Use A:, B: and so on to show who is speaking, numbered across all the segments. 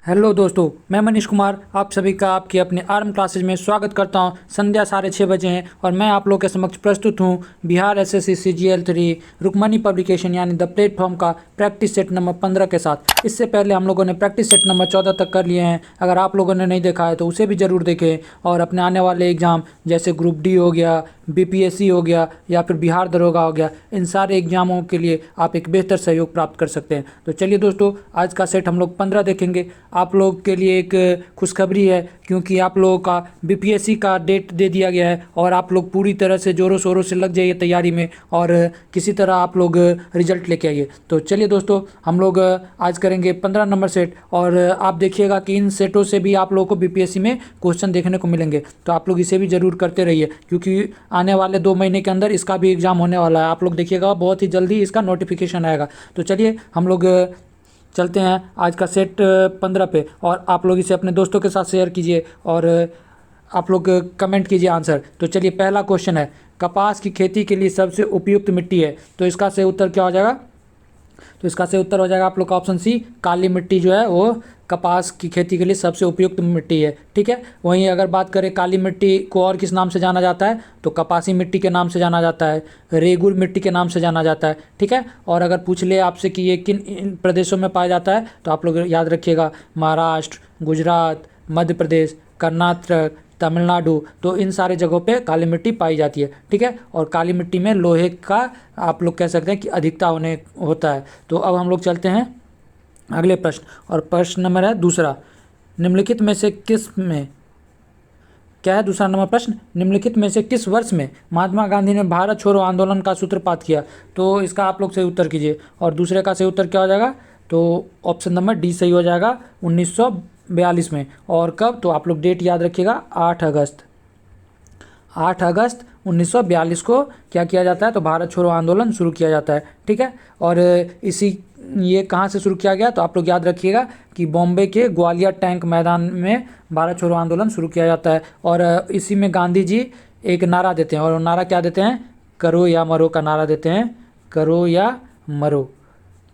A: Hello दोस्तों, मैं मनीष कुमार आप सभी का आपके अपने आर्म क्लासेज में स्वागत करता हूं। संध्या 6:30 बजे हैं और मैं आप लोगों के समक्ष प्रस्तुत हूं Bihar SSC CGL 3 Rukmini publication यानी द प्लेटफॉर्म का प्रैक्टिस सेट नंबर 15 के साथ। इससे पहले हम लोगों ने प्रैक्टिस सेट नंबर 14 तक कर लिए हैं। अगर आप लोगों ने नहीं देखा है तो उसे भी ज़रूर देखें और अपने आने वाले एग्ज़ाम जैसे ग्रुप डी हो गया, बीपीएससी हो गया या फिर बिहार दरोगा हो गया, इन सारे एग्जामों के लिए आप एक बेहतर सहयोग प्राप्त कर सकते हैं। तो चलिए दोस्तों, आज का सेट हम लोग 15 देखेंगे। आप लोग के लिए एक खुशखबरी है क्योंकि आप लोगों का बीपीएससी का डेट दे दिया गया है और आप लोग पूरी तरह से ज़ोरों शोरों से लग जाइए तैयारी में और किसी तरह आप लोग रिजल्ट लेके आइए। तो चलिए दोस्तों, हम लोग आज करेंगे 15 नंबर सेट और आप देखिएगा कि इन सेटों से भी आप लोगों को बीपीएससी में क्वेश्चन देखने को मिलेंगे। तो आप लोग इसे भी ज़रूर करते रहिए क्योंकि आने वाले 2 महीने के अंदर इसका भी एग्ज़ाम होने वाला है। आप लोग देखिएगा बहुत ही जल्दी इसका नोटिफिकेशन आएगा। तो चलिए हम लोग चलते हैं आज का सेट 15 पे और आप लोग इसे अपने दोस्तों के साथ शेयर कीजिए और आप लोग कमेंट कीजिए आंसर। तो चलिए, पहला क्वेश्चन है, कपास की खेती के लिए सबसे उपयुक्त मिट्टी है। तो इसका सही उत्तर क्या हो जाएगा? तो इसका सही उत्तर हो जाएगा आप लोग का ऑप्शन सी, काली मिट्टी जो है वो कपास की खेती के लिए सबसे उपयुक्त मिट्टी है। ठीक है, वहीं अगर बात करें काली मिट्टी को और किस नाम से जाना जाता है तो कपासी मिट्टी के नाम से जाना जाता है, रेगुर मिट्टी के नाम से जाना जाता है। ठीक है, और अगर पूछ ले आपसे कि ये किन इन प्रदेशों में पाया जाता है तो आप लोग याद रखिएगा, महाराष्ट्र, गुजरात, मध्य प्रदेश, कर्नाटक, तमिलनाडु, तो इन सारे जगहों पे काली मिट्टी पाई जाती है। ठीक है, और काली मिट्टी में लोहे का आप लोग कह सकते हैं कि अधिकता होता है। तो अब हम लोग चलते हैं अगले प्रश्न और प्रश्न नंबर है दूसरा, निम्नलिखित में से किस में क्या है दूसरा नंबर प्रश्न, निम्नलिखित में से किस वर्ष में महात्मा गांधी ने भारत छोड़ो आंदोलन का सूत्रपात किया। तो इसका आप लोग सही उत्तर कीजिए और दूसरे का सही उत्तर क्या हो जाएगा? तो ऑप्शन नंबर डी सही हो जाएगा, 1942 में। और कब? तो आप लोग डेट याद रखिएगा, 8 अगस्त 1942 को क्या किया जाता है? तो भारत छोड़ो आंदोलन शुरू किया जाता है। ठीक है, और ये कहाँ से शुरू किया गया? तो आप लोग याद रखिएगा कि बॉम्बे के ग्वालियर टैंक मैदान में भारत छोड़ो आंदोलन शुरू किया जाता है। और इसी में गांधी जी एक नारा देते हैं और नारा क्या देते हैं? करो या मरो का नारा देते हैं, करो या मरो।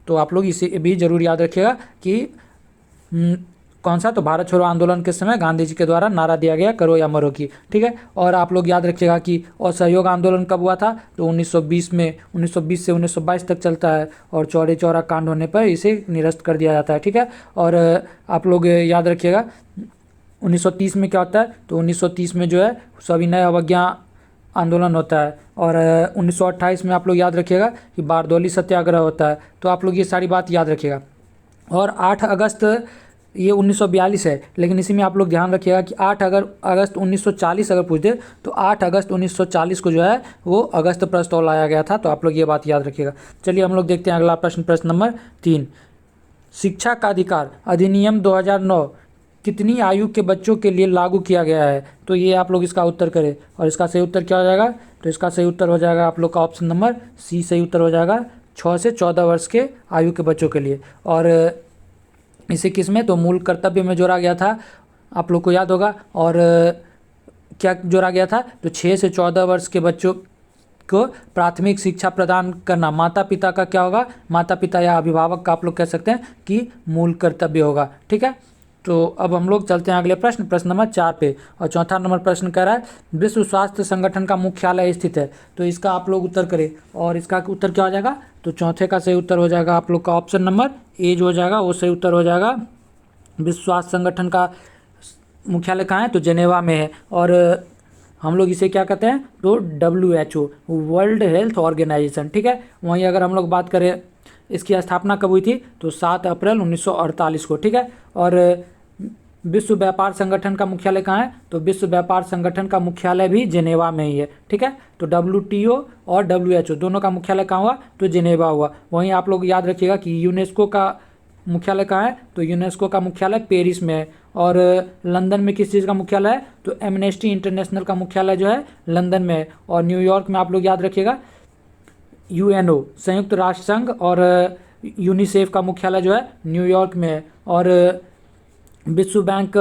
A: तो आप लोग इसे भी जरूर याद रखिएगा कि कौन सा? तो भारत छोड़ो आंदोलन के समय गांधी जी के द्वारा नारा दिया गया, करो या मरो की। ठीक है, और आप लोग याद रखिएगा कि असहयोग आंदोलन कब हुआ था? तो 1920 में, 1920 से 1922 तक चलता है और चौरी चौरा कांड होने पर इसे निरस्त कर दिया जाता है। ठीक है, और आप लोग याद रखिएगा 1930 में क्या होता है? तो 1930 में जो है सविनय अवज्ञा आंदोलन होता है और 1928 में आप लोग याद रखिएगा कि बारदौली सत्याग्रह होता है। तो आप लोग ये सारी बात याद रखिएगा। और 8 अगस्त ये 1942 है, लेकिन इसी में आप लोग ध्यान रखिएगा कि 8 अगस्त 1940 अगर पूछ दे तो 8 अगस्त 1940 को जो है वो अगस्त प्रस्ताव लाया गया था। तो आप लोग ये बात याद रखिएगा। चलिए हम लोग देखते हैं अगला प्रश्न, प्रश्न नंबर 3, शिक्षा का अधिकार अधिनियम 2009 कितनी आयु के बच्चों के लिए लागू किया गया है? तो ये आप लोग इसका उत्तर करें और इसका सही उत्तर क्या हो जाएगा? तो इसका सही उत्तर हो जाएगा आप लोग का ऑप्शन नंबर सी सही उत्तर हो जाएगा, 6 से 14 वर्ष के आयु के बच्चों के लिए। और इसे किस में? तो मूल कर्तव्य में जोड़ा गया था, आप लोग को याद होगा। और क्या जोड़ा गया था? तो 6 से 14 वर्ष के बच्चों को प्राथमिक शिक्षा प्रदान करना माता पिता का क्या होगा? माता पिता या अभिभावक का आप लोग कह सकते हैं कि मूल कर्तव्य होगा। ठीक है, तो अब हम लोग चलते हैं अगले प्रश्न, प्रश्न नंबर 4 पे और चौथा नंबर प्रश्न कह रहा है, विश्व स्वास्थ्य संगठन का मुख्यालय स्थित है। तो इसका आप लोग उत्तर करें और इसका उत्तर क्या हो जाएगा? तो चौथे का सही उत्तर हो जाएगा आप लोग का ऑप्शन नंबर ए जो हो जाएगा वो सही उत्तर हो जाएगा। विश्व स्वास्थ्य संगठन का मुख्यालय कहाँ है? तो जेनेवा में है और हम लोग इसे क्या कहते हैं? तो WHO, वर्ल्ड हेल्थ ऑर्गेनाइजेशन। ठीक है, वहीं अगर हम लोग बात करें इसकी स्थापना कब हुई थी? तो 7 अप्रैल 1948 को। ठीक है, और विश्व व्यापार संगठन का मुख्यालय कहाँ है? तो विश्व व्यापार संगठन का मुख्यालय भी जेनेवा में ही है। ठीक है, तो WTO और WHO दोनों का मुख्यालय कहाँ हुआ? तो जेनेवा हुआ। वहीं आप लोग याद रखिएगा कि यूनेस्को का मुख्यालय कहाँ है? तो यूनेस्को का मुख्यालय पेरिस में है। और लंदन में किस चीज़ का मुख्यालय है? तो एमनेस्टी इंटरनेशनल का मुख्यालय जो है लंदन में है। और न्यूयॉर्क में आप लोग याद रखिएगा UNO, संयुक्त राष्ट्र संघ और यूनिसेफ का मुख्यालय जो है न्यूयॉर्क में है। और विश्व बैंक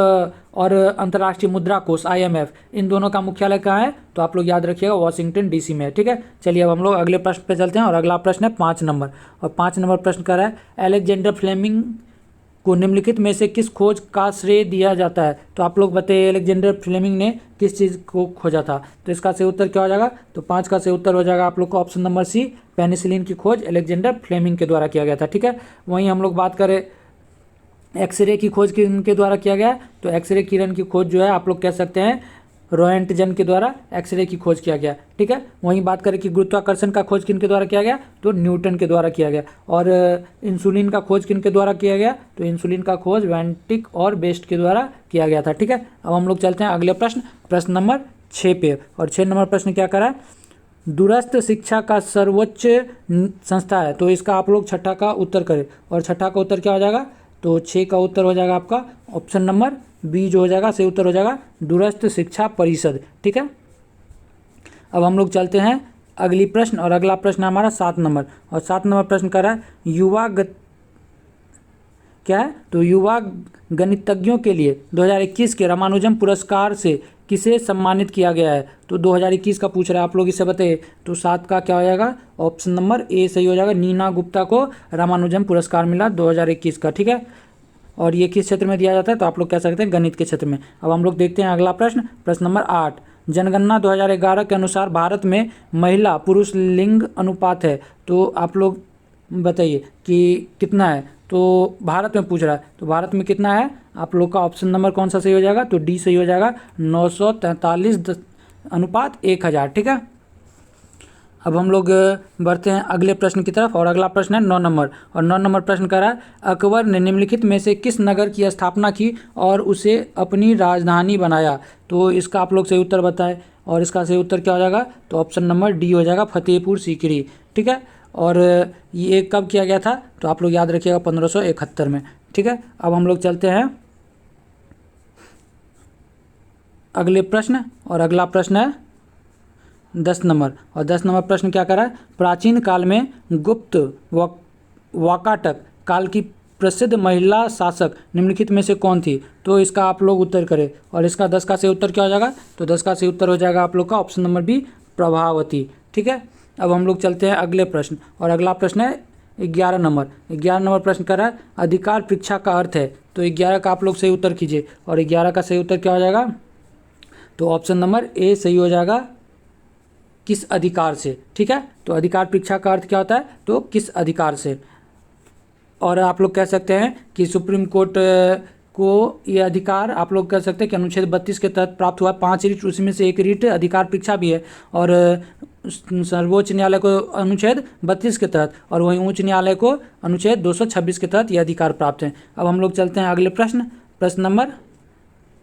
A: और अंतर्राष्ट्रीय मुद्रा कोष IMF, इन दोनों का मुख्यालय कहाँ है? तो आप लोग याद रखिएगा वाशिंगटन DC में है। ठीक है, चलिए अब हम लोग अगले प्रश्न पे चलते हैं और अगला प्रश्न है 5 नंबर और 5 नंबर प्रश्न कर रहा है, अलेक्जेंडर फ्लेमिंग को निम्नलिखित में से किस खोज का श्रेय दिया जाता है? तो आप लोग बताइए, अलेक्जेंडर फ्लेमिंग ने किस चीज़ को खोजा था? तो इसका सही उत्तर क्या हो जाएगा? तो 5 का सही उत्तर हो जाएगा आप लोग का ऑप्शन नंबर सी, पेनिसिलिन की खोज अलेक्जेंडर फ्लेमिंग के द्वारा किया गया था। ठीक है, वहीं हम लोग बात करें एक्सरे की खोज किनके द्वारा किया गया? तो एक्सरे किरण की खोज जो है आप लोग कह सकते हैं रोएंटजन के द्वारा एक्सरे की खोज किया गया। ठीक है, वहीं बात करें कि गुरुत्वाकर्षण का खोज किनके द्वारा किया गया? तो न्यूटन के द्वारा किया गया। और इंसुलिन का खोज किनके द्वारा किया गया? तो इंसुलिन का खोज वेंटिक और बेस्ट के द्वारा किया गया था। ठीक है, अब हम लोग चलते हैं अगले प्रश्न नंबर 6 पे। और 6 नंबर प्रश्न क्या करा? दूरस्थ शिक्षा का सर्वोच्च संस्था है, तो इसका आप लोग छठा का उत्तर करें। और छठा का उत्तर क्या हो जाएगा? तो 6 का उत्तर हो जाएगा आपका ऑप्शन नंबर बी जो हो जाएगा, सही उत्तर हो जाएगा दूरस्थ शिक्षा परिषद। ठीक है, अब हम लोग चलते हैं अगली प्रश्न। और अगला प्रश्न हमारा 7 नंबर। और 7 नंबर प्रश्न कर रहा है क्या है? तो युवा गणितज्ञों के लिए 2021 के रामानुजम पुरस्कार से किसे सम्मानित किया गया है? तो 2021 का पूछ रहा है, आप लोग इसे बताइए। तो 7 का क्या हो जाएगा? ऑप्शन नंबर ए सही हो जाएगा। नीना गुप्ता को रामानुजम पुरस्कार मिला 2021 का। ठीक है, और ये किस क्षेत्र में दिया जाता है? तो आप लोग कह सकते हैं गणित के क्षेत्र में। अब हम लोग देखते हैं अगला प्रश्न नंबर 8। जनगणना 2011 के अनुसार भारत में महिला पुरुष लिंग अनुपात है, तो आप लोग बताइए कि कितना है? तो भारत में पूछ रहा है, तो भारत में कितना है? आप लोग का ऑप्शन नंबर कौन सा सही हो जाएगा? तो डी सही हो जाएगा, 943:1000। ठीक है, अब हम लोग बढ़ते हैं अगले प्रश्न की तरफ। और अगला प्रश्न है 9 नंबर। और 9 नंबर प्रश्न कर रहा है अकबर ने निम्नलिखित में से किस नगर की स्थापना की और उसे अपनी राजधानी बनाया? तो इसका आप लोग सही उत्तर बताएं। और इसका सही उत्तर क्या हो जाएगा? तो ऑप्शन नंबर डी हो जाएगा, फतेहपुर सीकरी। ठीक है, और ये कब किया गया था? तो आप लोग याद रखिएगा 1571 में। ठीक है, अब हम लोग चलते हैं अगले प्रश्न। और अगला प्रश्न है 10 नंबर। और 10 नंबर प्रश्न क्या कर रहा है? प्राचीन काल में गुप्त वाकाटक काल की प्रसिद्ध महिला शासक निम्नलिखित में से कौन थी? तो इसका आप लोग उत्तर करें। और इसका 10 का सही उत्तर क्या हो जाएगा? तो 10 का सही उत्तर हो जाएगा आप लोग का ऑप्शन नंबर बी, प्रभावती। ठीक है, अब हम लोग चलते हैं अगले प्रश्न। और अगला प्रश्न है 11 नंबर। 11 नंबर प्रश्न कर रहा है अधिकार परीक्षा का अर्थ है। तो 11 का आप लोग सही उत्तर कीजिए। और 11 का सही उत्तर क्या हो जाएगा? तो ऑप्शन नंबर ए सही हो जाएगा, किस अधिकार से। ठीक है, तो अधिकार परीक्षा का अर्थ क्या होता है? तो किस अधिकार से। और आप लोग कह सकते हैं कि सुप्रीम कोर्ट को ये अधिकार आप लोग कह सकते हैं कि अनुच्छेद 32 के तहत प्राप्त हुआ। 5 रीट, उसी में से एक रीट अधिकार परीक्षा भी है। और सर्वोच्च न्यायालय को अनुच्छेद 32 के तहत, और वहीं उच्च न्यायालय को अनुच्छेद 226 के तहत ये अधिकार प्राप्त हैं। अब हम लोग चलते हैं अगले प्रश्न नंबर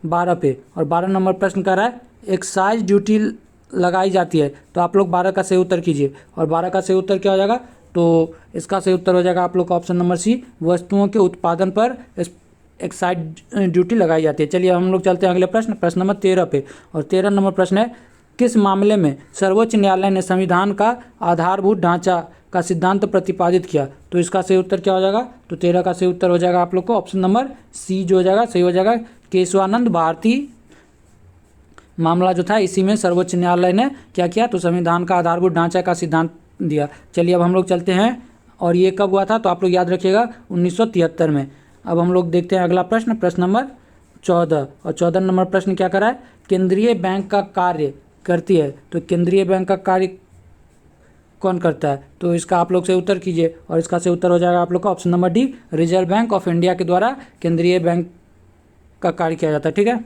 A: 12 पे। और 12 नंबर प्रश्न कर रहा है एक्साइज ड्यूटी लगाई जाती है, तो आप लोग 12 का सही उत्तर कीजिए। और 12 का सही उत्तर क्या हो जाएगा? तो इसका सही उत्तर हो जाएगा आप लोग का ऑप्शन नंबर सी, वस्तुओं के उत्पादन पर एक्साइज ड्यूटी लगाई जाती है। चलिए हम लोग चलते हैं अगले प्रश्न नंबर 13 पे। और 13 नंबर प्रश्न है किस मामले में सर्वोच्च न्यायालय ने संविधान का आधारभूत ढांचा का सिद्धांत प्रतिपादित किया? तो इसका सही उत्तर क्या हो जाएगा? तो 13 का सही उत्तर हो जाएगा आप लोग को ऑप्शन नंबर सी जो हो जाएगा, सही हो जाएगा, केशवानंद भारती मामला जो था इसी में सर्वोच्च न्यायालय ने क्या किया? तो संविधान का आधारभूत ढांचा का सिद्धांत दिया। चलिए अब हम लोग चलते हैं। और ये कब हुआ था? तो आप लोग याद रखिएगा 1973 में। अब हम लोग देखते हैं अगला प्रश्न नंबर 14। और 14 नंबर प्रश्न क्या करा है? केंद्रीय बैंक का कार्य करती है, तो केंद्रीय बैंक का कार्य कौन करता है? तो इसका आप लोग से उत्तर कीजिए। और इसका से उत्तर हो जाएगा आप लोग का option number D, reserve bank of India के द्वारा केंद्रीय बैंक का कार्य किया जाता है। ठीक है,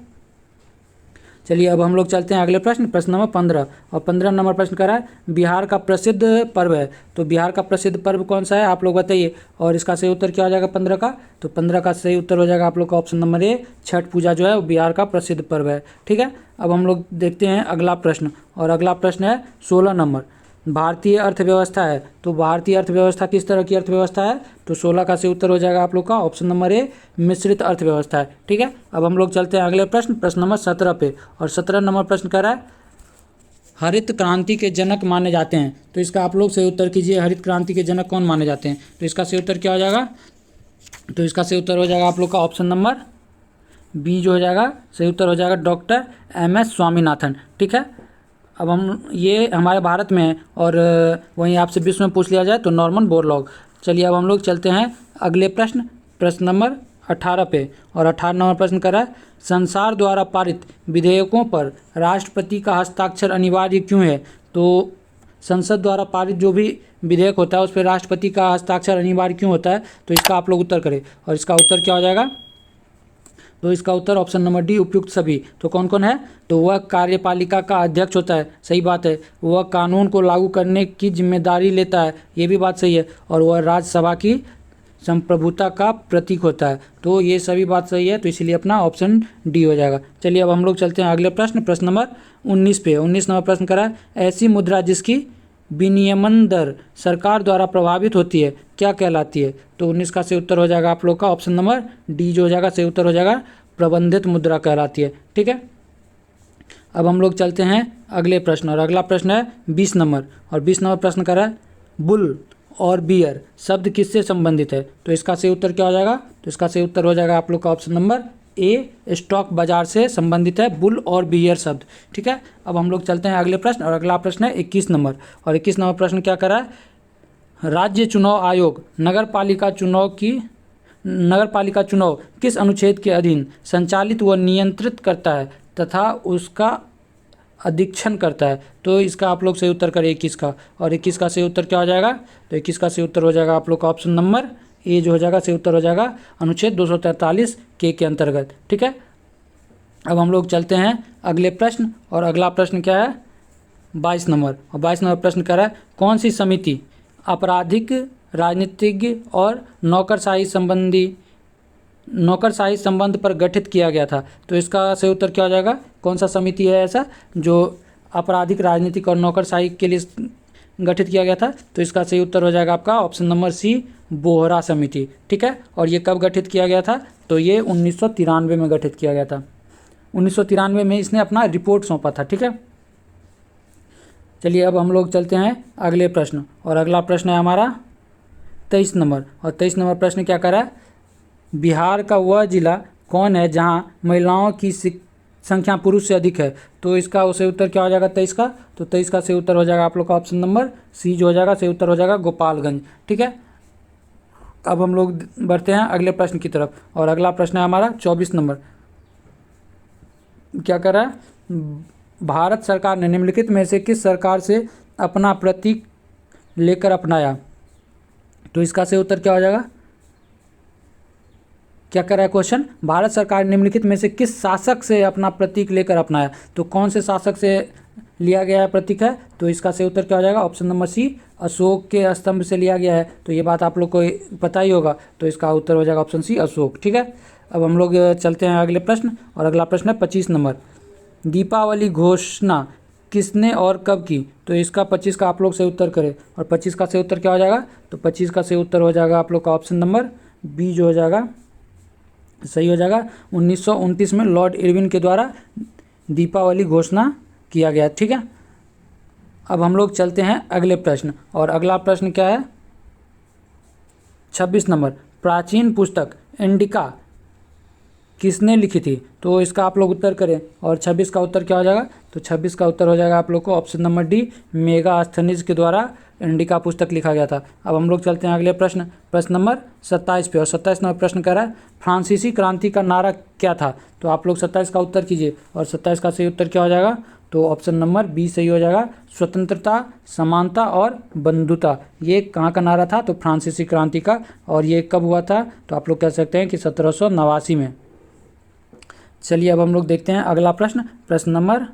A: चलिए अब हम लोग चलते हैं अगले प्रश्न नंबर 15। और 15 नंबर प्रश्न कर रहा है बिहार का प्रसिद्ध पर्व है, तो बिहार का प्रसिद्ध पर्व कौन सा है? आप लोग बताइए। और इसका सही उत्तर क्या हो जाएगा 15 का? तो 15 का सही उत्तर हो जाएगा आप लोग का ऑप्शन नंबर ए, छठ पूजा जो है वो बिहार का प्रसिद्ध पर्व है। ठीक है, अब हम लोग देखते हैं अगला प्रश्न। और अगला प्रश्न है 16 नंबर। भारतीय अर्थव्यवस्था है, तो भारतीय अर्थव्यवस्था किस तरह की अर्थव्यवस्था है? तो 16 का सही उत्तर हो जाएगा आप लोग का ऑप्शन नंबर ए, मिश्रित अर्थव्यवस्था है। ठीक है, अब हम लोग चलते हैं अगले प्रश्न नंबर 17 पे। और 17 नंबर प्रश्न कर रहा है हरित क्रांति के जनक माने जाते हैं, तो इसका आप लोग सही उत्तर कीजिए। हरित क्रांति के जनक कौन माने जाते हैं? तो इसका सही उत्तर क्या हो जाएगा? तो इसका सही उत्तर हो जाएगा आप लोग का ऑप्शन नंबर बी जो हो जाएगा, सही उत्तर हो जाएगा डॉक्टर MS स्वामीनाथन। ठीक है, अब हम ये हमारे भारत में है। और वहीं आपसे विश्व में पूछ लिया जाए तो नॉर्मन बोरलॉग। चलिए अब हम लोग चलते हैं अगले प्रश्न नंबर 18 पे। और 18 नंबर प्रश्न कर रहा है, संसद द्वारा पारित विधेयकों पर राष्ट्रपति का हस्ताक्षर अनिवार्य क्यों है? तो संसद द्वारा पारित जो भी विधेयक होता है उस पर राष्ट्रपति का हस्ताक्षर अनिवार्य क्यों होता है? तो इसका आप लोग उत्तर करें। और इसका उत्तर क्या हो जाएगा? तो इसका उत्तर ऑप्शन नंबर डी, उपयुक्त सभी। तो कौन कौन है? तो वह कार्यपालिका का अध्यक्ष होता है, सही बात है। वह कानून को लागू करने की जिम्मेदारी लेता है, ये भी बात सही है। और वह राज्यसभा की संप्रभुता का प्रतीक होता है। तो ये सभी बात सही है, तो इसीलिए अपना ऑप्शन डी हो जाएगा। चलिए अब हम लोग चलते हैं अगले प्रश्न, प्रश्न नंबर 19 पे। 19 नंबर प्रश्न करा है, ऐसी मुद्रा जिसकी विनियमन दर सरकार द्वारा प्रभावित होती है क्या कहलाती है? तो 19 का सही उत्तर हो जाएगा आप लोग का ऑप्शन नंबर डी जो हो जाएगा, सही उत्तर हो जाएगा प्रबंधित मुद्रा कहलाती है। ठीक है, अब हम लोग चलते हैं अगले प्रश्न, और अगला प्रश्न है 20 नंबर। और 20 नंबर प्रश्न कर रहा है, बुल और बियर शब्द किससे संबंधित है? तो इसका सही उत्तर क्या हो जाएगा? तो इसका सही उत्तर हो जाएगा आप लोग का ऑप्शन नंबर ए, स्टॉक बाजार से संबंधित है बुल और बियर शब्द। ठीक है, अब हम लोग चलते हैं अगले प्रश्न, और अगला प्रश्न है 21 नंबर। और 21 नंबर प्रश्न क्या कर रहा है, राज्य चुनाव आयोग नगर पालिका चुनाव किस अनुच्छेद के अधीन संचालित व नियंत्रित करता है तथा उसका अधीक्षण करता है? तो इसका आप लोग सही उत्तर करें 21 का। और 21 का सही उत्तर क्या हो जाएगा? तो 21 का सही उत्तर हो जाएगा आप लोग का ऑप्शन नंबर ए जो हो जाएगा, सही उत्तर हो जाएगा अनुच्छेद 243 के अंतर्गत। ठीक है, अब हम लोग चलते हैं अगले प्रश्न, और अगला प्रश्न क्या है 22 नंबर। और 22 नंबर प्रश्न कह रहा है, कौन सी समिति आपराधिक, राजनीतिज्ञ और नौकरशाही संबंध पर गठित किया गया था? तो इसका सही उत्तर क्या हो जाएगा? कौन सा समिति है ऐसा जो आपराधिक, राजनीतिक और नौकरशाही के लिए गठित किया गया था? तो इसका सही उत्तर हो जाएगा आपका ऑप्शन नंबर सी, बोहरा समिति। ठीक है, और ये कब गठित किया गया था? तो ये 1993 में गठित किया गया था। 1993 में इसने अपना रिपोर्ट सौंपा था। ठीक है, चलिए अब हम लोग चलते हैं अगले प्रश्न, और अगला प्रश्न है हमारा 23 नंबर। और 23 नंबर प्रश्न क्या कर रहा है, बिहार का वह जिला कौन है जहां महिलाओं की संख्या पुरुष से अधिक है? तो इसका सही उत्तर क्या हो जाएगा 23 का? तो 23 का सही उत्तर हो जाएगा आप लोग का ऑप्शन नंबर सी जो हो जाएगा, सही उत्तर हो जाएगा गोपालगंज। ठीक है, अब हम लोग बढ़ते हैं अगले प्रश्न की तरफ, और अगला प्रश्न है हमारा 24 नंबर। क्या कर रहा है, भारत सरकार ने निम्नलिखित में से किस सरकार से अपना प्रतीक लेकर अपनाया? तो इसका सही उत्तर क्या हो जाएगा? क्या कर रहा है क्वेश्चन, भारत सरकार निम्नलिखित में से किस शासक से अपना प्रतीक लेकर अपनाया? तो कौन से शासक से लिया गया है प्रतीक है? तो इसका सही उत्तर क्या हो जाएगा? ऑप्शन नंबर सी, अशोक के स्तंभ से लिया गया है। तो ये बात आप लोग को पता ही होगा, तो इसका उत्तर हो जाएगा ऑप्शन सी, अशोक। ठीक है, अब हम लोग चलते हैं अगले प्रश्न, और अगला प्रश्न है 25 नंबर। दीपावली घोषणा किसने और कब की? तो इसका 25 का आप लोग सही उत्तर करें, और 25 का सही उत्तर क्या हो जाएगा? तो 25 का सही उत्तर हो जाएगा आप लोग का ऑप्शन नंबर बी जो हो जाएगा, सही हो जाएगा 1929 में लॉर्ड इरविन के द्वारा दीपावली घोषणा किया गया। ठीक है, अब हम लोग चलते हैं अगले प्रश्न, और अगला प्रश्न क्या है 26 नंबर। प्राचीन पुस्तक इंडिका किसने लिखी थी? तो इसका आप लोग उत्तर करें, और 26 का उत्तर क्या हो जाएगा? तो 26 का उत्तर हो जाएगा आप लोग को ऑप्शन नंबर डी, मेगास्थनीज के द्वारा इंडिका पुस्तक लिखा गया था। अब हम लोग चलते हैं अगले प्रश्न, प्रश्न नंबर 27 पे, और 27 नंबर प्रश्न कह रहा है, फ्रांसीसी क्रांति का नारा क्या था? तो आप लोग 27 का उत्तर कीजिए, और 27 का सही उत्तर क्या हो जाएगा? तो ऑप्शन नंबर बी सही हो जाएगा, स्वतंत्रता, समानता और बंधुता। ये कहाँ का नारा था? तो फ्रांसीसी क्रांति का। और ये कब हुआ था? तो आप लोग कह सकते हैं कि 1789 में। चलिए अब हम लोग देखते हैं अगला प्रश्न, प्रश्न नंबर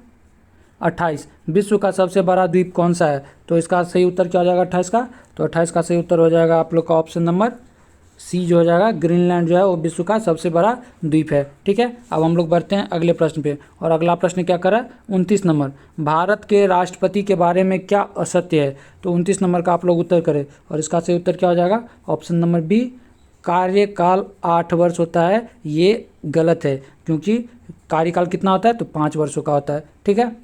A: 28। विश्व का सबसे बड़ा द्वीप कौन सा है? तो इसका सही उत्तर क्या हो जाएगा 28 का? तो 28 का सही उत्तर हो जाएगा आप लोग का ऑप्शन नंबर सी जो हो जाएगा, ग्रीनलैंड जो है वो विश्व का सबसे बड़ा द्वीप है। ठीक है, अब हम लोग बढ़ते हैं अगले प्रश्न पे, और अगला प्रश्न क्या कर रहा है 29 नंबर। भारत के राष्ट्रपति के बारे में क्या असत्य है? तो 29 नंबर का आप लोग उत्तर करें, और इसका सही उत्तर क्या हो जाएगा? ऑप्शन नंबर बी, कार्यकाल 8 वर्ष होता है। ये गलत है, क्योंकि कार्यकाल कितना होता है? तो 5 वर्षों का होता है। ठीक है,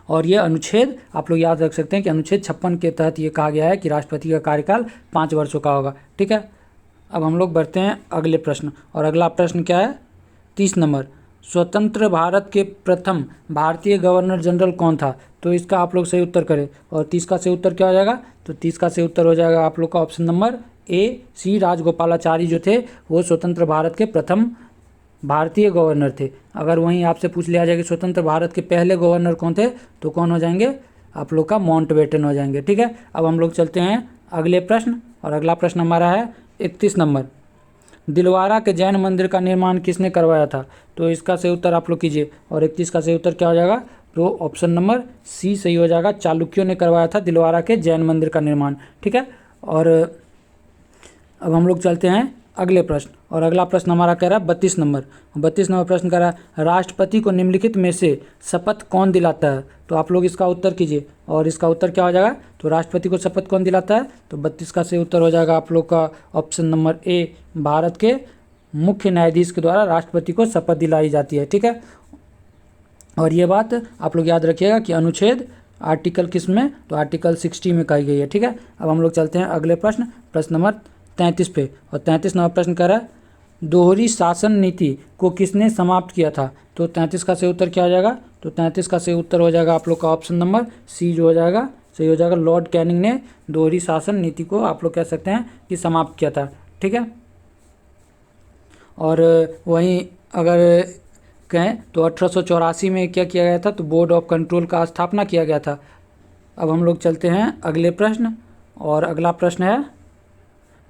A: और ये अनुच्छेद आप लोग याद रख सकते हैं कि अनुच्छेद 56 के तहत ये कहा गया है कि राष्ट्रपति का कार्यकाल 5 वर्षों का होगा। ठीक है, अब हम लोग बढ़ते हैं अगले प्रश्न, और अगला प्रश्न क्या है 30 नंबर। स्वतंत्र भारत के प्रथम भारतीय गवर्नर जनरल कौन था? तो इसका आप लोग सही उत्तर करें, और 30 का सही उत्तर क्या हो जाएगा? तो 30 का सही उत्तर हो जाएगा आप लोग का ऑप्शन नंबर सी राजगोपालाचारी जो थे वो स्वतंत्र भारत के प्रथम भारतीय गवर्नर थे। अगर वहीं आपसे पूछ लिया जाए कि स्वतंत्र भारत के पहले गवर्नर कौन थे, तो कौन हो जाएंगे, आप लोग का माउंटबेटन हो जाएंगे। ठीक है, अब हम लोग चलते हैं अगले प्रश्न, और अगला प्रश्न हमारा है 31 नंबर। दिलवारा के जैन मंदिर का निर्माण किसने करवाया था? तो इसका सही उत्तर आप लोग कीजिए, और 31 का सही उत्तर क्या हो जाएगा, तो ऑप्शन नंबर सी सही हो जाएगा। चालुक्यों ने करवाया था दिलवारा के जैन मंदिर का निर्माण। ठीक है, और अब हम लोग चलते हैं अगले प्रश्न, और अगला प्रश्न हमारा कह रहा है 32 नंबर। 32 नंबर प्रश्न कह रहा है राष्ट्रपति को निम्नलिखित में से शपथ कौन दिलाता है? तो आप लोग इसका उत्तर कीजिए, और इसका उत्तर क्या हो जाएगा, तो राष्ट्रपति को शपथ कौन दिलाता है? तो 32 का सही उत्तर हो जाएगा आप लोग का ऑप्शन नंबर ए, भारत के मुख्य न्यायाधीश के द्वारा राष्ट्रपति को शपथ दिलाई जाती है। ठीक है, और ये बात आप लोग याद रखिएगा कि अनुच्छेद आर्टिकल किस में, तो आर्टिकल 60 में कही गई है। ठीक है, अब हम लोग चलते हैं अगले प्रश्न, प्रश्न नंबर 33 पे, और 33 नंबर प्रश्न कह रहा है दोहरी शासन नीति को किसने समाप्त किया था? तो 33 का सही उत्तर क्या हो जाएगा, तो 33 का सही उत्तर हो जाएगा आप लोग का ऑप्शन नंबर सी जो हो जाएगा, सही हो जाएगा। लॉर्ड कैनिंग ने दोहरी शासन नीति को आप लोग कह सकते हैं कि समाप्त किया था। ठीक है, और वहीं अगर कहें तो 1884 में क्या किया गया था, तो बोर्ड ऑफ कंट्रोल का स्थापना किया गया था। अब हम लोग चलते हैं अगले प्रश्न, और अगला प्रश्न है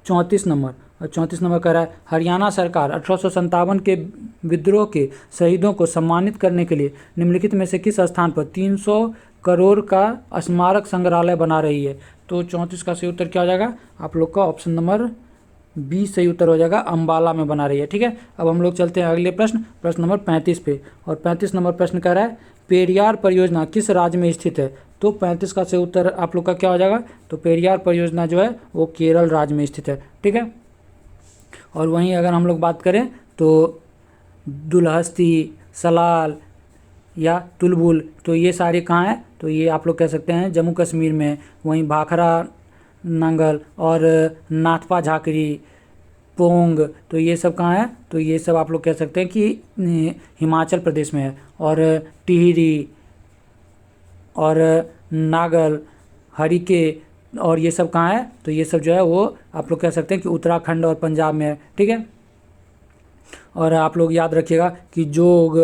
A: 34 नंबर, और 34 नंबर कह रहा है हरियाणा सरकार 1857 के विद्रोह के शहीदों को सम्मानित करने के लिए निम्नलिखित में से किस स्थान पर 300 करोड़ का स्मारक संग्रहालय बना रही है? तो 34 का सही उत्तर क्या हो जाएगा, आप लोग का ऑप्शन नंबर बी सही उत्तर हो जाएगा, अंबाला में बना रही है। ठीक है, अब हम लोग चलते हैं अगले प्रश्न, प्रश्न नंबर 35 पे, और 35 नंबर प्रश्न कह रहा है पेरियार परियोजना किस राज्य में स्थित है? तो 35 का सही उत्तर आप लोग का क्या हो जाएगा, तो पेरियार परियोजना जो है वो केरल राज्य में स्थित है। ठीक है, और वहीं अगर हम लोग बात करें तो दुलहस्ती, सलाल या तुलबुल, तो ये सारे कहाँ हैं, तो ये आप लोग कह सकते हैं जम्मू कश्मीर में। वहीं भाखड़ा नंगल और नाथपा झाकरी, पोंग, तो ये सब कहाँ है, तो ये सब आप लोग कह सकते हैं कि हिमाचल प्रदेश में है। और टिहरी और नागल, हरिके, और ये सब कहाँ है, तो ये सब जो है वो आप लोग कह सकते हैं कि उत्तराखंड और पंजाब में है। ठीक है, और आप लोग याद रखिएगा कि जोग,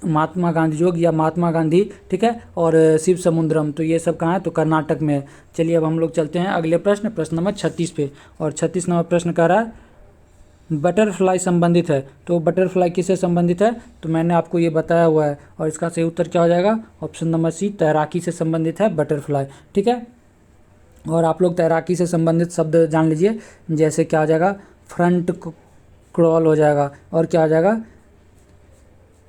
A: महात्मा गांधी जोग या महात्मा गांधी, ठीक है, और शिव समुद्रम, तो ये सब कहाँ है, तो कर्नाटक में है। चलिए अब हम लोग चलते हैं अगले प्रश्न, प्रश्न नंबर 36 पे, और 36 नंबर प्रश्न कह रहा है बटरफ्लाई संबंधित है। तो बटरफ्लाई किससे संबंधित है, तो मैंने आपको ये बताया हुआ है, और इसका सही उत्तर क्या हो जाएगा, ऑप्शन नंबर सी, तैराकी से संबंधित है बटरफ्लाई। ठीक है, और आप लोग तैराकी से संबंधित शब्द जान लीजिए, जैसे क्या हो जाएगा, फ्रंट क्रॉल हो जाएगा, और क्या हो जाएगा,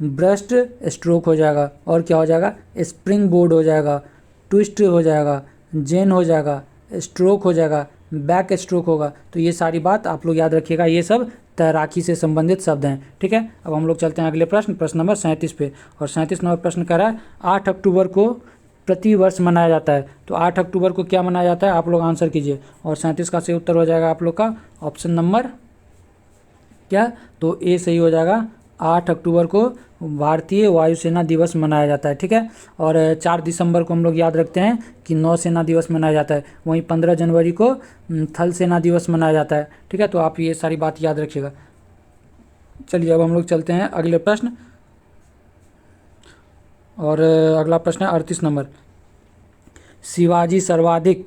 A: ब्रेस्ट स्ट्रोक हो जाएगा, और क्या हो जाएगा, स्प्रिंग बोर्ड हो जाएगा, ट्विस्ट हो जाएगा, जेन हो जाएगा, स्ट्रोक हो जाएगा, बैक स्ट्रोक होगा। तो ये सारी बात आप लोग याद रखिएगा, ये सब तैराकी से संबंधित शब्द हैं। ठीक है, अब हम लोग चलते हैं अगले प्रश्न, प्रश्न नंबर 37 पे, और 37 नंबर प्रश्न कह रहा है 8 अक्टूबर को प्रति वर्ष मनाया जाता है। तो 8 अक्टूबर को क्या मनाया जाता है, आप लोग आंसर कीजिए, और 37 का सही उत्तर हो जाएगा आप लोग का ऑप्शन नंबर क्या, तो ए सही हो जाएगा। 8 अक्टूबर को भारतीय वायुसेना दिवस मनाया जाता है। ठीक है, और 4 दिसंबर को हम लोग याद रखते हैं कि नौसेना दिवस मनाया जाता है। वहीं 15 जनवरी को थल सेना दिवस मनाया जाता है। ठीक है, तो आप ये सारी बात याद रखिएगा। चलिए अब हम लोग चलते हैं अगले प्रश्न, और अगला प्रश्न है 38 नंबर। शिवाजी सर्वाधिक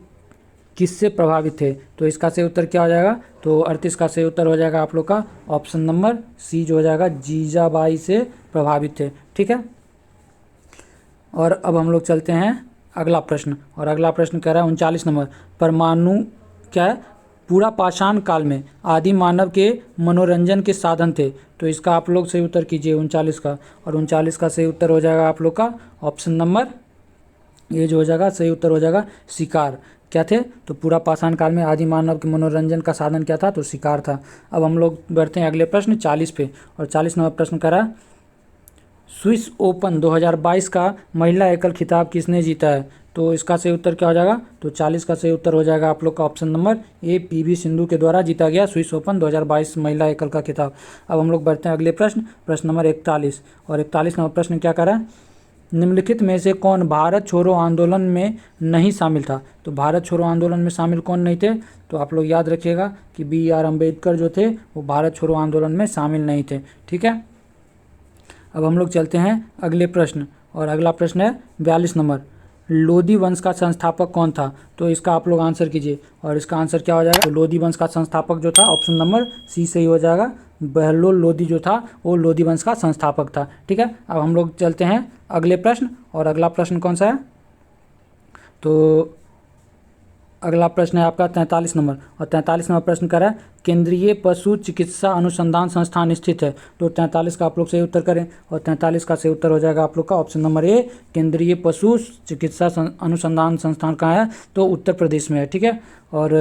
A: किससे प्रभावित थे? तो इसका सही उत्तर क्या हो जाएगा, तो 38 का सही उत्तर हो जाएगा आप लोग का ऑप्शन नंबर सी जो हो जाएगा, जीजाबाई से प्रभावित थे। ठीक है, और अब हम लोग चलते हैं अगला प्रश्न, और अगला प्रश्न कह रहा है 39 नंबर। परमाणु क्या है, पूरा पाषाण काल में आदि मानव के मनोरंजन के साधन थे। तो इसका आप लोग सही उत्तर कीजिए 39 का, और 39 का सही उत्तर हो जाएगा आप लोग का ऑप्शन नंबर ये जो हो जाएगा, सही उत्तर हो जाएगा शिकार। क्या थे, तो पूरा पाषाण काल में आदि मानव के मनोरंजन का साधन क्या था, तो शिकार था। अब हम लोग बढ़ते हैं अगले प्रश्न 40 पे, और 40 नंबर प्रश्न करा स्विस ओपन 2022 का महिला एकल खिताब किसने जीता है? तो इसका सही उत्तर क्या हो जाएगा, तो 40 का सही उत्तर हो जाएगा आप लोग का option number A, PV Sindhu के द्वारा जीता गया स्विस ओपन 2022 महिला एकल का खिताब। अब हम लोग बढ़ते हैं अगले प्रश्न, प्रश्न नंबर 41, और 41 नंबर प्रश्न क्या कर रहा है, निम्नलिखित में से कौन भारत छोड़ो आंदोलन में नहीं शामिल था? तो भारत छोड़ो आंदोलन में शामिल कौन नहीं थे? तो आप लोग याद रखिएगा कि BR अम्बेडकर जो थे वो भारत छोड़ो आंदोलन में शामिल नहीं थे। ठीक है, अब हम लोग चलते हैं अगले प्रश्न, और अगला प्रश्न है 42 नंबर। लोधी वंश का संस्थापक कौन था? तो इसका आप लोग आंसर कीजिए, और इसका आंसर क्या हो जाएगा? तो लोधी वंश का संस्थापक जो था ऑप्शन नंबर सी सही हो जाएगा। बहलोल लोधी जो था वो लोधी वंश का संस्थापक था। ठीक है, अब हम लोग चलते हैं अगले प्रश्न, और अगला प्रश्न कौन सा है? तो अगला प्रश्न है आपका 43 नंबर, और 43 नंबर प्रश्न कर रहा है केंद्रीय पशु चिकित्सा अनुसंधान संस्थान स्थित है। तो 43 का आप लोग सही उत्तर करें, और 43 का सही उत्तर हो जाएगा आप लोग का ऑप्शन नंबर ए, केंद्रीय पशु चिकित्सा अनुसंधान संस्थान कहाँ है? तो उत्तर प्रदेश में है। ठीक है, और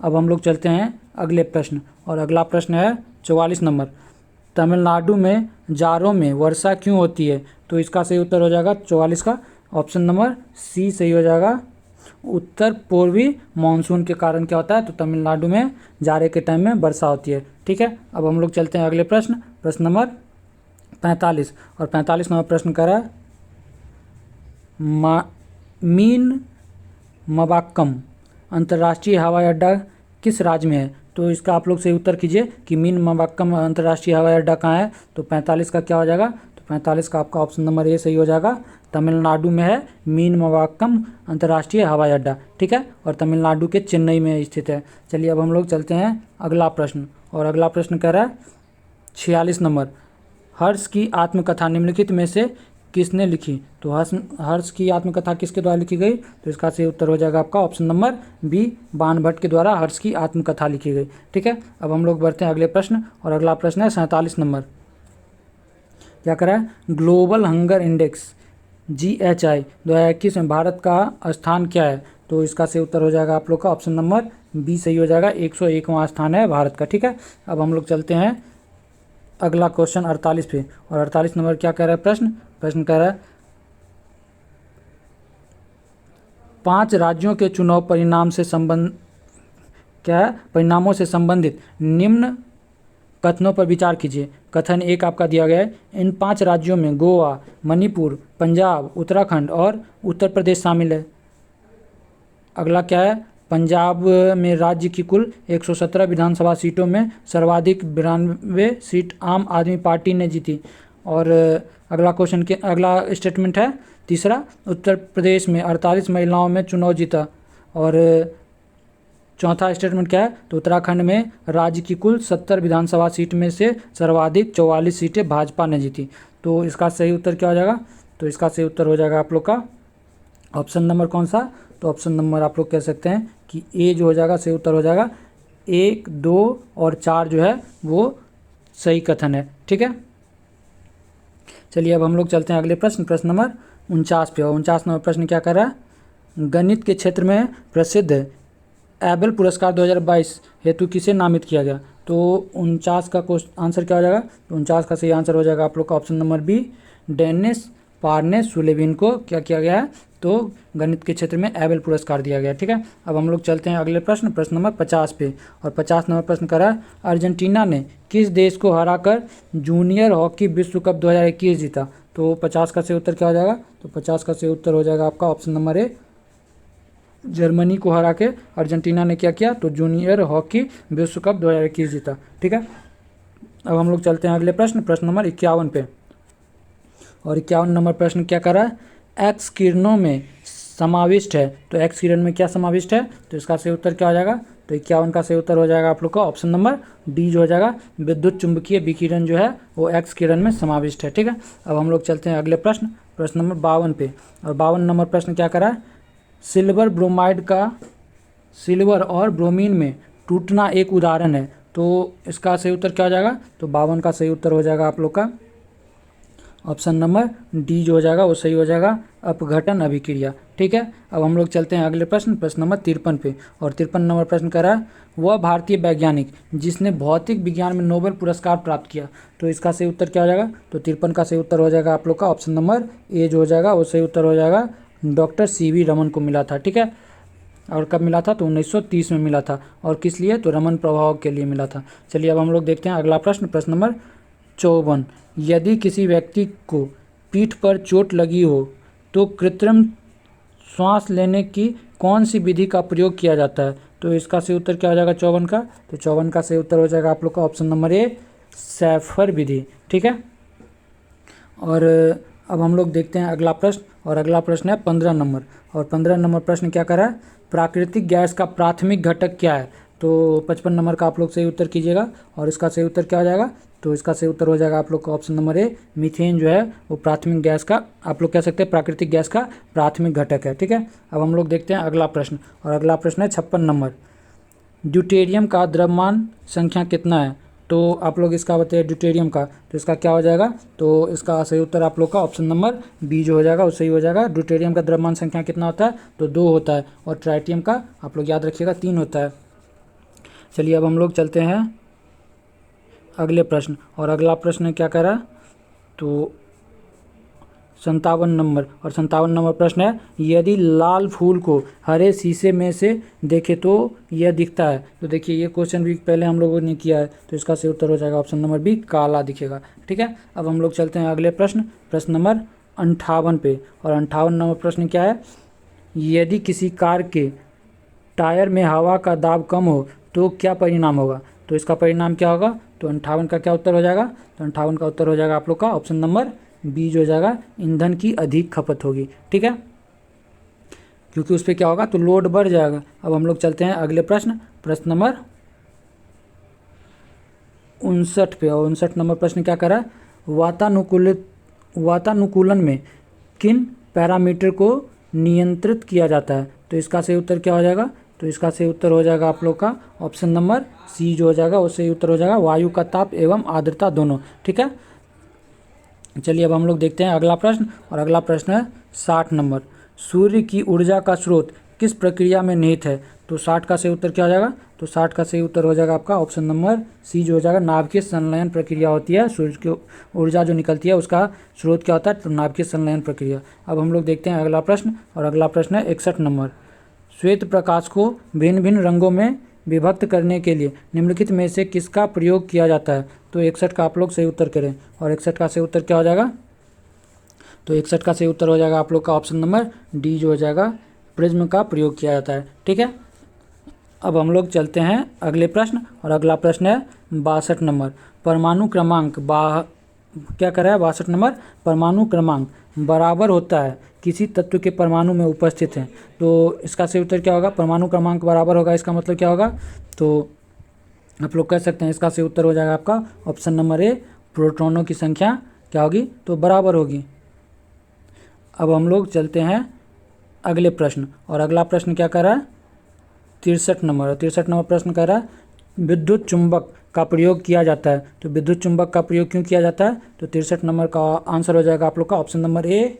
A: अब हम लोग चलते हैं अगले प्रश्न, और अगला प्रश्न है 44 नंबर। तमिलनाडु में जाड़ों में वर्षा क्यों होती है? तो इसका सही उत्तर हो जाएगा 44 का ऑप्शन नंबर सी सही हो जाएगा। उत्तर पूर्वी मानसून के कारण क्या होता है? तो तमिलनाडु में जाड़े के टाइम में वर्षा होती है। ठीक है, अब हम लोग चलते हैं अगले प्रश्न, प्रश्न नंबर 45, और 45 नंबर प्रश्न कर रहा है मीन मबाक्कम अंतर्राष्ट्रीय हवाई अड्डा किस राज्य में है? तो इसका आप लोग सही उत्तर कीजिए कि मीन मबाक्कम अंतर्राष्ट्रीय हवाई अड्डा कहाँ है? तो 45 का क्या हो जाएगा? तो 45 का आपका ऑप्शन नंबर ए सही हो जाएगा। तमिलनाडु में है मीन मबाक्कम अंतर्राष्ट्रीय हवाई अड्डा। ठीक है, और तमिलनाडु के चेन्नई में स्थित है। चलिए अब हम लोग चलते हैं अगला प्रश्न, और अगला प्रश्न कह रहा है 46 नंबर। हर्ष की आत्मकथा निम्नलिखित में से किसने लिखी? तो हर्ष की आत्मकथा किसके द्वारा लिखी गई? तो इसका सही उत्तर हो जाएगा आपका ऑप्शन नंबर बी, बाण भट्ट के द्वारा हर्ष की आत्मकथा लिखी गई। ठीक है, अब हम लोग बढ़ते हैं अगले प्रश्न, और अगला प्रश्न है 47 नंबर। क्या करा है? ग्लोबल हंगर इंडेक्स GHI 2021 में भारत का स्थान क्या है? तो इसका सही उत्तर हो जाएगा आप लोग का ऑप्शन नंबर बी सही हो जाएगा। 101वां स्थान है भारत का। ठीक है, अब हम लोग चलते हैं अगला क्वेश्चन 48 पे, और 48 नंबर क्या कह रहा है? प्रश्न कह रहा है 5 राज्यों के चुनाव परिणामों से संबंधित निम्न कथनों पर विचार कीजिए। कथन एक आपका दिया गया है, इन 5 राज्यों में गोवा, मणिपुर, पंजाब, उत्तराखंड और उत्तर प्रदेश शामिल है। अगला क्या है? पंजाब में राज्य की कुल 117 विधानसभा सीटों में सर्वाधिक 92 सीट आम आदमी पार्टी ने जीती। और अगला क्वेश्चन के अगला स्टेटमेंट है तीसरा, उत्तर प्रदेश में 48 महिलाओं में चुनाव जीता। और चौथा स्टेटमेंट क्या है? तो उत्तराखंड में राज्य की कुल 70 विधानसभा सीट में से सर्वाधिक 44 सीटें भाजपा ने जीती। तो इसका सही उत्तर क्या हो जाएगा? तो इसका सही उत्तर हो जाएगा आप लोग का ऑप्शन नंबर कौन सा? तो ऑप्शन नंबर आप लोग कह सकते हैं कि ए जो हो जाएगा सही उत्तर हो जाएगा। 1, 2 और 4 जो है वो सही कथन है। ठीक है, चलिए अब हम लोग चलते हैं अगले प्रश्न, प्रश्न नंबर 49 पे। और 49 नंबर प्रश्न क्या कर रहा है? गणित के क्षेत्र में प्रसिद्ध एबेल पुरस्कार 2022 हेतु किसे नामित किया गया? तो 49 का आंसर क्या हो जाएगा? तो 49 का सही आंसर हो जाएगा आप लोग का ऑप्शन नंबर बी, डेनिस पार्नेस सुलेविन को क्या किया गया है? तो गणित के क्षेत्र में एबेल पुरस्कार दिया गया। ठीक है, अब हम लोग चलते हैं अगले प्रश्न, प्रश्न नंबर 50 पे। और 50 नंबर प्रश्न करा है अर्जेंटीना ने किस देश को हराकर जूनियर हॉकी विश्व कप 2021 जीता? तो 50 का सही उत्तर क्या हो जाएगा? तो 50 का सही उत्तर हो जाएगा आपका ऑप्शन नंबर ए, जर्मनी को हरा के अर्जेंटीना ने क्या किया? तो जूनियर हॉकी विश्व कप 2021 जीता। ठीक है, अब हम लोग चलते हैं अगले प्रश्न, प्रश्न नंबर 51 पे। और 51 नंबर प्रश्न क्या कर रहा है? एक्स किरणों में समाविष्ट है। तो एक्स किरण में क्या समाविष्ट है? तो इसका सही उत्तर क्या हो जाएगा? तो 51 का सही उत्तर हो जाएगा आप लोग का ऑप्शन नंबर डी जो हो जाएगा, विद्युत चुंबकीय विकिरण जो है वो एक्स किरण में समाविष्ट है। ठीक है, अब हम लोग चलते हैं अगले प्रश्न, प्रश्न नंबर 52 पे। और 52 नंबर प्रश्न क्या कर रहा है? सिल्वर और ब्रोमीन में टूटना एक उदाहरण है। तो इसका सही उत्तर क्या हो जाएगा? तो 52 का सही उत्तर हो जाएगा आप लोग का ऑप्शन नंबर डी जो हो जाएगा वो सही हो जाएगा, अपघटन अभिक्रिया। ठीक है, अब हम लोग चलते हैं अगले प्रश्न, प्रश्न नंबर 53 पे। और 53 नंबर प्रश्न कर रहा है वह भारतीय वैज्ञानिक जिसने भौतिक विज्ञान में नोबेल पुरस्कार प्राप्त किया। तो इसका सही उत्तर क्या हो जाएगा? तो 53 का सही उत्तर हो जाएगा आप लोग का ऑप्शन नंबर ए जो हो जाएगा वो सही उत्तर हो जाएगा, डॉक्टर CV रमन को मिला था। ठीक है, और कब मिला था? तो 1930 में मिला था। और किस लिए? तो रमन प्रभाव के लिए मिला था। चलिए अब हम लोग देखते हैं अगला प्रश्न, प्रश्न नंबर 54। यदि किसी व्यक्ति को पीठ पर चोट लगी हो तो कृत्रिम श्वास लेने की कौन सी विधि का प्रयोग किया जाता है? तो इसका सही उत्तर क्या हो जाएगा 54 का? तो 54 का सही उत्तर हो जाएगा आप लोग का ऑप्शन नंबर ए, सैफर विधि। ठीक है। और अब हम लोग देखते हैं अगला प्रश्न, और अगला प्रश्न है 15 नंबर। और 15 नंबर प्रश्न क्या कर रहा है? प्राकृतिक गैस का प्राथमिक घटक क्या है? तो 55 नंबर का आप लोग सही उत्तर कीजिएगा, और इसका सही उत्तर क्या हो जाएगा? तो इसका सही उत्तर हो जाएगा आप लोग का ऑप्शन नंबर ए, मीथेन जो है वो प्राथमिक गैस का, आप लोग कह सकते हैं प्राकृतिक गैस का प्राथमिक घटक है। ठीक है। अब हम लोग देखते हैं अगला प्रश्न, और अगला प्रश्न है 56 नंबर। ड्यूटेरियम का द्रव्यमान संख्या कितना है? तो आप लोग इसका बताइए ड्यूटेरियम का, तो इसका क्या हो जाएगा? तो इसका सही उत्तर आप लोग का ऑप्शन नंबर बी जो हो जाएगा वो सही हो जाएगा। ड्यूटेरियम का द्रव्यमान संख्या कितना होता है? तो 2 होता है, और ट्राइटियम का आप लोग याद रखिएगा 3 होता है। चलिए अब हम लोग चलते हैं अगले प्रश्न, और अगला प्रश्न क्या कह रहा है? तो 57 नंबर, और 57 नंबर प्रश्न है, यदि लाल फूल को हरे शीशे में से देखें तो यह दिखता है। तो देखिए ये क्वेश्चन भी पहले हम लोगों ने किया है, तो इसका सही उत्तर हो जाएगा ऑप्शन नंबर बी, काला दिखेगा। ठीक है। अब हम लोग चलते हैं अगले प्रश्न, प्रश्न नंबर 58 पे, और 58 नंबर प्रश्न क्या है? यदि किसी कार के टायर में हवा का दाब कम हो तो क्या परिणाम होगा? तो इसका परिणाम क्या होगा? तो 58 का क्या उत्तर हो जाएगा? तो 58 का उत्तर हो जाएगा आप लोग का ऑप्शन नंबर बी जो हो जाएगा, ईंधन की अधिक खपत होगी। ठीक है, क्योंकि उस पर क्या होगा? तो लोड बढ़ जाएगा। अब हम लोग चलते हैं अगले प्रश्न, प्रश्न नंबर 59 पे, और 59 नंबर प्रश्न क्या कर रहा है? वातानुकूलन में किन पैरामीटर को नियंत्रित किया जाता है? तो इसका सही उत्तर क्या हो जाएगा? तो इसका सही उत्तर हो जाएगा आप लोग का ऑप्शन नंबर सी जो हो जाएगा, वो सही उत्तर हो जाएगा, वायु का ताप एवं आर्द्रता दोनों। ठीक है। चलिए अब हम लोग देखते हैं अगला प्रश्न, और अगला प्रश्न है 60 नंबर। सूर्य की ऊर्जा का स्रोत किस प्रक्रिया में निहित है? तो 60 का सही उत्तर क्या हो जाएगा? तो 60 का सही उत्तर हो जाएगा आपका ऑप्शन नंबर सी जो हो जाएगा, नाभिकीय संलयन प्रक्रिया होती है। सूर्य की ऊर्जा जो निकलती है उसका स्रोत क्या होता है? तो नाभिकीय संलयन प्रक्रिया। अब हम लोग देखते हैं अगला प्रश्न, और अगला प्रश्न है 61 नंबर। श्वेत प्रकाश को भिन्न भिन्न रंगों में विभक्त करने के लिए निम्नलिखित में से किसका प्रयोग किया जाता है? तो 61 का आप लोग सही उत्तर करें, और 61 का सही उत्तर क्या हो जाएगा? तो 61 का सही उत्तर हो जाएगा आप लोग का ऑप्शन नंबर डी जो हो जाएगा, प्रिज्म का प्रयोग किया जाता है। ठीक है। अब हम लोग चलते हैं अगले प्रश्न, और अगला प्रश्न है 62 नंबर। परमाणु क्रमांक क्या कर रहा है? 62 नंबर, परमाणु क्रमांक बराबर होता है किसी तत्व के परमाणु में उपस्थित है। तो इसका सही उत्तर क्या होगा? परमाणु क्रमांक बराबर होगा, इसका मतलब क्या होगा? तो आप लोग कह सकते हैं इसका सही उत्तर हो जाएगा आपका ऑप्शन नंबर ए, प्रोटॉनों की संख्या क्या होगी? तो बराबर होगी। अब हम लोग चलते हैं अगले प्रश्न, और अगला प्रश्न क्या कर रहा है? 63 नंबर, और 63 नंबर प्रश्न कह रहा है विद्युत चुंबक का प्रयोग किया जाता है। तो विद्युत चुंबक का प्रयोग क्यों किया जाता है? तो 63 नंबर का आंसर हो जाएगा आप लोग का ऑप्शन नंबर ए,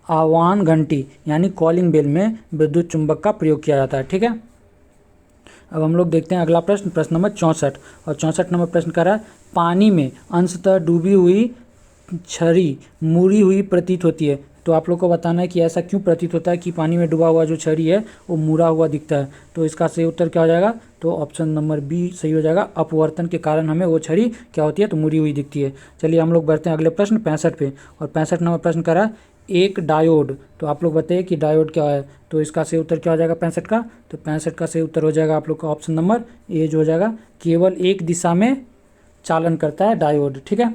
A: आह्वान घंटी यानी कॉलिंग बेल में विद्युत चुंबक का प्रयोग किया जाता है। ठीक है। अब हम लोग देखते हैं अगला प्रश्न, प्रश्न नंबर 64, और 64 नंबर प्रश्न कर रहा है पानी में अंशतः डूबी हुई छड़ी मुड़ी हुई प्रतीत होती है। तो आप लोग को बताना है कि ऐसा क्यों प्रतीत होता है कि पानी में डूबा हुआ जो छड़ी है वो मुड़ा हुआ दिखता है। तो इसका सही उत्तर क्या हो जाएगा? तो ऑप्शन नंबर बी सही हो जाएगा, अपवर्तन के कारण हमें वो छड़ी क्या होती है? तो मुड़ी हुई दिखती है। चलिए हम लोग बढ़ते हैं अगले प्रश्न 65 पे, और 65 नंबर प्रश्न कर रहा है एक डायोड। तो आप लोग बताइए कि डायोड क्या है? तो इसका सही उत्तर क्या हो जाएगा 65 का? तो 65 का सही उत्तर हो जाएगा आप लोग का ऑप्शन नंबर ए जो हो जाएगा, केवल एक दिशा में चालन करता है डायोड। ठीक है।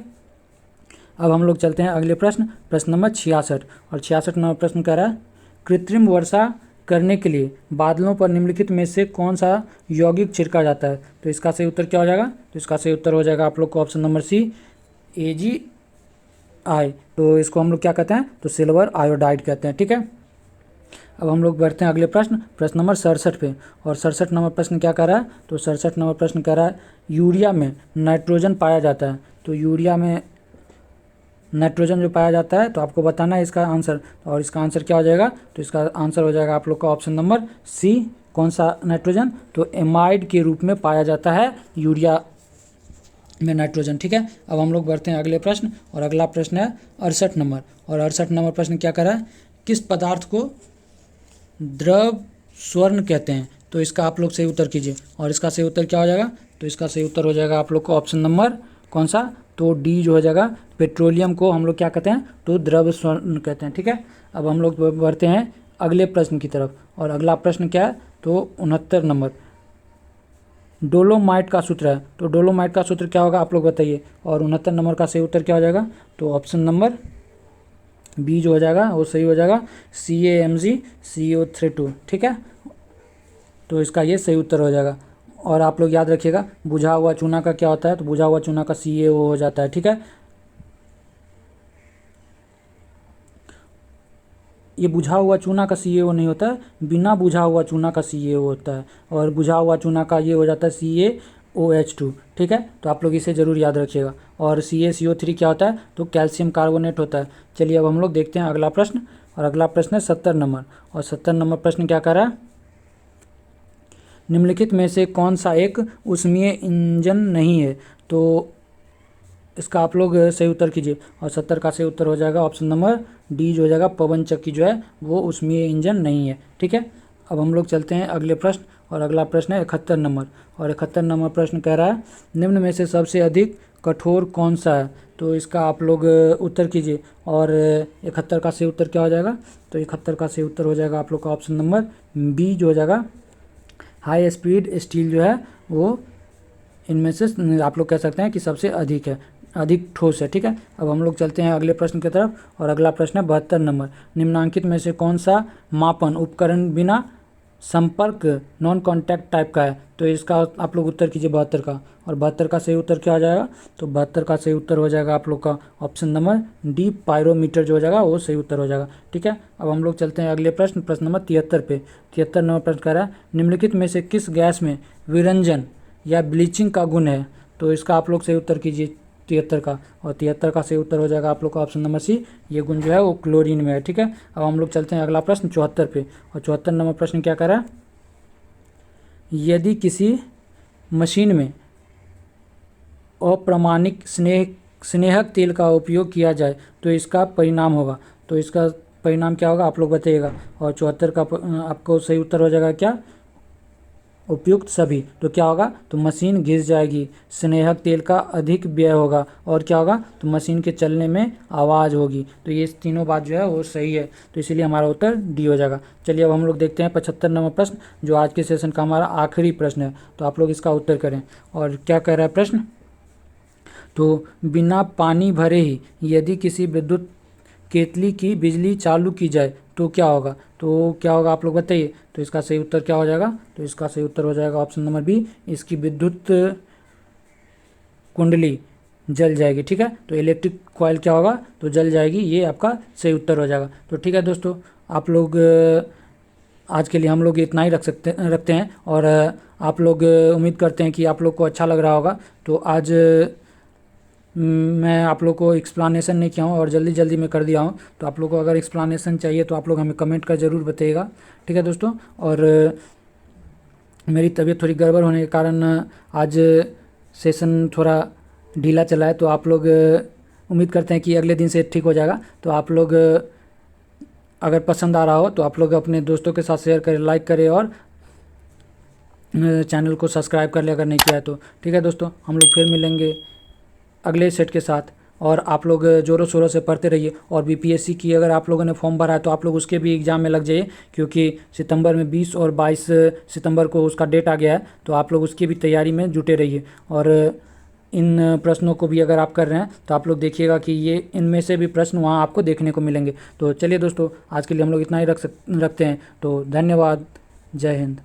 A: अब हम लोग चलते हैं अगले प्रश्न, प्रश्न नंबर 66, और 66 नंबर प्रश्न कह रहा है कृत्रिम वर्षा करने के लिए बादलों पर निम्नलिखित में से कौन सा यौगिक छिड़का जाता है? तो इसका सही उत्तर क्या हो जाएगा? तो इसका सही उत्तर हो जाएगा आप लोग को ऑप्शन नंबर सी, AgI। तो इसको हम लोग क्या कहते हैं? तो सिल्वर आयोडाइड कहते हैं। ठीक है। अब हम लोग बढ़ते हैं अगले प्रश्न, प्रश्न नंबर 67 पे, और 67 नंबर प्रश्न क्या कह रहा है? तो 67 नंबर प्रश्न कह रहा है यूरिया में नाइट्रोजन पाया जाता है। तो यूरिया में नाइट्रोजन जो पाया जाता है, तो आपको बताना है इसका आंसर, और इसका आंसर क्या हो जाएगा? तो इसका आंसर हो जाएगा आप लोग का ऑप्शन नंबर सी, कौन सा नाइट्रोजन? तो एमाइड के रूप में पाया जाता है यूरिया में नाइट्रोजन। ठीक है। अब हम लोग बढ़ते हैं अगले प्रश्न, और अगला प्रश्न है 68 नंबर, और 68 नंबर प्रश्न क्या कर रहा है? किस पदार्थ को द्रव स्वर्ण कहते हैं? तो इसका आप लोग सही उत्तर कीजिए, और इसका सही उत्तर क्या हो जाएगा? तो इसका सही उत्तर हो जाएगा आप लोग को ऑप्शन नंबर कौन सा? तो डी जो हो जाएगा, पेट्रोलियम को हम लोग क्या कहते हैं? तो द्रव स्वर्ण कहते हैं। ठीक है। अब हम लोग बढ़ते हैं अगले प्रश्न की तरफ। और अगला प्रश्न क्या है, तो 69 नंबर डोलोमाइट का सूत्र है। तो डोलोमाइट का सूत्र क्या होगा आप लोग बताइए। और 69 नंबर का सही उत्तर क्या हो जाएगा, तो ऑप्शन नंबर बी जो हो जाएगा वो सही हो जाएगा, CaMgCO32। ठीक है, तो इसका ये सही उत्तर हो जाएगा। और आप लोग याद रखिएगा बुझा हुआ चूना का क्या होता है, तो बुझा हुआ चूना का CaO हो जाता है। ठीक है, ये बुझा हुआ चूना का CaO नहीं होता है, बिना बुझा हुआ चूना का CaO होता है। और बुझा हुआ चूना का ये हो जाता है CaOH2। ठीक है, तो आप लोग इसे ज़रूर याद रखिएगा। और CaCO3 क्या होता है, तो कैल्शियम कार्बोनेट होता है। चलिए अब हम लोग देखते हैं अगला प्रश्न। और अगला प्रश्न है 70 नंबर। और 70 नंबर प्रश्न क्या कर रहा है, निम्नलिखित में से कौन सा एक ऊष्मीय इंजन नहीं है। तो इसका आप लोग सही उत्तर कीजिए। और 70 का सही उत्तर हो जाएगा ऑप्शन नंबर डी जो हो जाएगा, पवन चक्की जो है वो ऊष्मीय इंजन नहीं है। ठीक है, अब हम लोग चलते हैं अगले प्रश्न। और अगला प्रश्न है 71 नंबर। और 71 नंबर प्रश्न कह रहा है निम्न में से सबसे अधिक कठोर कौन सा है। तो इसका आप लोग उत्तर कीजिए। और 71 का सही उत्तर क्या हो जाएगा, तो 71 का सही उत्तर हो जाएगा आप लोग का ऑप्शन नंबर बी जो हो जाएगा, हाई स्पीड स्टील जो है वो इनमें से आप लोग कह सकते हैं कि सबसे अधिक है, अधिक ठोस है। ठीक है, अब हम लोग चलते हैं अगले प्रश्न की तरफ। और अगला प्रश्न है 72 नंबर। निम्नांकित में से कौन सा मापन उपकरण बिना संपर्क नॉन कॉन्टैक्ट टाइप का है। तो इसका आप लोग उत्तर कीजिए 72 का। और 72 का सही उत्तर क्या हो जाएगा, तो 72 का सही उत्तर हो जाएगा आप लोग का ऑप्शन नंबर डी, पायरोमीटर जो हो जाएगा वो सही उत्तर हो जाएगा। ठीक है, अब हम लोग चलते हैं अगले प्रश्न, प्रश्न नंबर 73 पे। 73 नंबर प्रश्न कह रहा है निम्नलिखित में से किस गैस में विरंजन या ब्लीचिंग का गुण है। तो इसका आप लोग सही उत्तर कीजिए 73 का। और 73 का सही उत्तर हो जाएगा आप लोग का ऑप्शन नंबर सी, ये गुण जो है वो क्लोरीन में है। ठीक है, अब हम लोग चलते हैं अगला प्रश्न 74 पे। और 74 नंबर प्रश्न क्या कर रहा है, यदि किसी मशीन में अप्रमाणिक स्नेहक तेल का उपयोग किया जाए तो इसका परिणाम होगा। तो इसका परिणाम क्या होगा आप लोग बताइएगा। और 74 का आपको सही उत्तर हो जाएगा क्या, उपयुक्त सभी। तो क्या होगा, तो मशीन घिस जाएगी, स्नेहक तेल का अधिक व्यय होगा, और क्या होगा, तो मशीन के चलने में आवाज़ होगी। तो ये तीनों बात जो है वो सही है, तो इसीलिए हमारा उत्तर डी हो जाएगा। चलिए अब हम लोग देखते हैं 75 नंबर प्रश्न, जो आज के सेशन का हमारा आखिरी प्रश्न है। तो आप लोग इसका उत्तर करें। और क्या कह रहा है प्रश्न, तो बिना पानी भरे ही यदि किसी विद्युत केतली की बिजली चालू की जाए तो क्या होगा। तो क्या होगा आप लोग बताइए। तो इसका सही उत्तर क्या हो जाएगा, तो इसका सही उत्तर हो जाएगा ऑप्शन नंबर बी, इसकी विद्युत कुंडली जल जाएगी। ठीक है, तो इलेक्ट्रिक कॉइल क्या होगा, तो जल जाएगी, ये आपका सही उत्तर हो जाएगा। तो ठीक है दोस्तों, आप लोग आज के लिए हम लोग इतना ही रखते हैं। और आप लोग उम्मीद करते हैं कि आप लोग को अच्छा लग रहा होगा। तो आज मैं आप लोग को एक्सप्लानेशन नहीं किया हूँ और जल्दी जल्दी में कर दिया हूँ। तो आप लोग को अगर एक्सप्लानेशन चाहिए तो आप लोग हमें कमेंट कर ज़रूर बताइएगा। ठीक है दोस्तों, और मेरी तबीयत थोड़ी गड़बड़ होने के कारण आज सेशन थोड़ा ढीला चला है। तो आप लोग उम्मीद करते हैं कि अगले दिन से ठीक हो जाएगा। तो आप लोग अगर पसंद आ रहा हो तो आप लोग अपने दोस्तों के साथ शेयर करें, लाइक करें, और चैनल को सब्सक्राइब कर ले अगर नहीं किया है तो। ठीक है दोस्तों, हम लोग फिर मिलेंगे अगले सेट के साथ। और आप लोग ज़ोरों शोरों से पढ़ते रहिए। और BPSC की अगर आप लोगों ने फॉर्म भरा है तो आप लोग उसके भी एग्ज़ाम में लग जाइए, क्योंकि सितंबर में 20 और 22 सितंबर को उसका डेट आ गया है। तो आप लोग उसकी भी तैयारी में जुटे रहिए। और इन प्रश्नों को भी अगर आप कर रहे हैं तो आप लोग देखिएगा कि ये इनमें से भी प्रश्न वहाँ आपको देखने को मिलेंगे। तो चलिए दोस्तों, आज के लिए हम लोग इतना ही रखते हैं। तो धन्यवाद, जय हिंद।